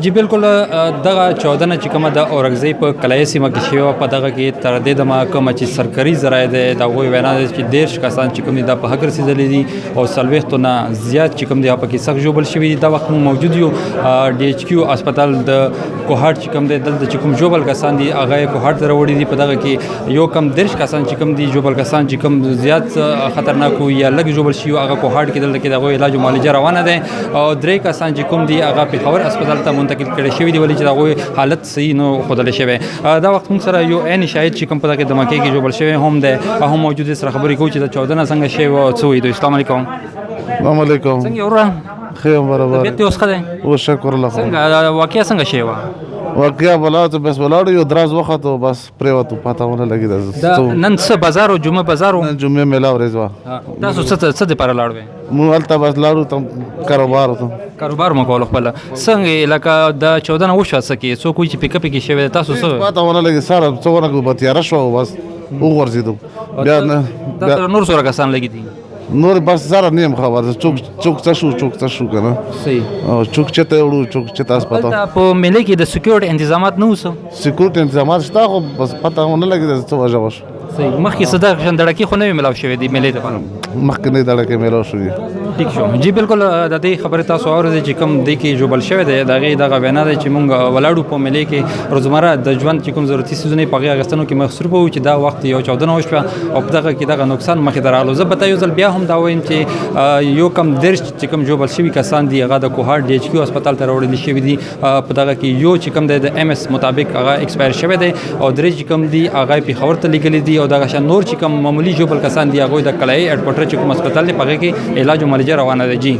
جی بالکل دغه 14 نه چې کومه د اورګزۍ په کلایي سیمه کې شوې وه په دغه کې تر دې دمه کومه چې سرکري ذرایع دی د هغوی وینا ده چې 10 کسان چې کوم دي دا په حق رسېدلي دي او 40 نه زیات چې کوم دي هغه پکې سخت ژوبل شوي دي. دا وخت موږ موجود یو ډي ایچ کیو هسپتال د کوهاټ چې کوم دی دلته چې کوم ژوبل کسان دي هغه یې کوهاټ ته راوړي دي. په دغه کې یو کم 10 کسان چې کوم دي ژوبل کسان چې کوم زیات خطرناک یا لږ ژوبل شوي هغه کوهاټ کې دلته کې د هغوی علاج او معالجه روانه ده او 3 کسان چې کوم دي هغه پېښور هسپتال ته منتقل کړي شوي دي ولې چې د هغوی حالت صحیح نه ښودلی شوی. دا وخت موږ سره یو عین شاهد چې کوم په دغه دمکې کې ژوبل شوی هم دی هم موجود دی. سره خبرې کوو چې د 14 نه څنګه شوی او څه وایي دوی. السلام علیکم. السلام علیکم. څنګه یې وروره؟ ښه یم برابر. طبیعت دې اوس ښه دی؟ اوس شکر الله خو. څنګه واقعه څنګه شوې وه؟ واقعه ولاړو بس ولاړو یو دراز وخت او بس پرېوتو پته ونه لګېده. نن څه بازار او جمعه بازار و؟ نن جمعې میله ورځ وه. تاسو څه دپاره لاړوئ؟ موږ هلته بس لاړو ته کاروبار ته. کاروبار مو کولو خپله. څنګه لکه د 14 نه وشوه څه کې څوک وایي چې پیک اپ کې شوی دی تاسو څه؟ پته ونه لګي ساره څه ونه کړو به تیاره شوه بس وغورځېدو بیا نه. دا سره نور څومره کسان لګي دي؟ نور بس سره نه یم خبر څوک څه شو څوک څه شو که نه. صحیح. او څوک چېرته وړو څوک چېرته هسپتال. هلته په میلې کې د سکیورټي انتظامات نه اوسه؟ سکیورټي انتظامات شته خو بس پته ونه لګېده څه وجه وشو. صحیح. مخکې څه دغه شان دړکې خو نه وي میلاو شوې دي میلې دپاره؟ مخکې نه دړکې میلاو شوي. ټیک شو. جی بالکل د دې خبرې تاسو اورئ چې کوم دې کې ژوبل شوی دی د هغې دغه وینا دی چې موږ ولاړو په میلې کې روزمره د ژوند چې کوم ضرورتي څیزونه په هغې اخیستنو کې مصروف وو چې دا وخت یو 14 وشوه او په دغه کې دغه نقصان مخې ته راغلو. زه به ته یو ځل بیا هم دا وایم چې یو کم 10 چې کوم ژوبل شوي کسان دي هغه د کوهاټ ډي ایچ کیو هسپتال ته راوړل شوي دي. په دغه کې یو چې کوم دی د ام اس مطابق هغه ایکسپایر شوی دی او 3 چې کوم دي هغه پېښور ته لیږلي دي او دغه شان نور چې کوم معمولي ژوبل کسان دي هغوی د کلایي هډ کوارټر چې کوم هسپتال دی په هغې کې علاج او معالجه روانه ده. جی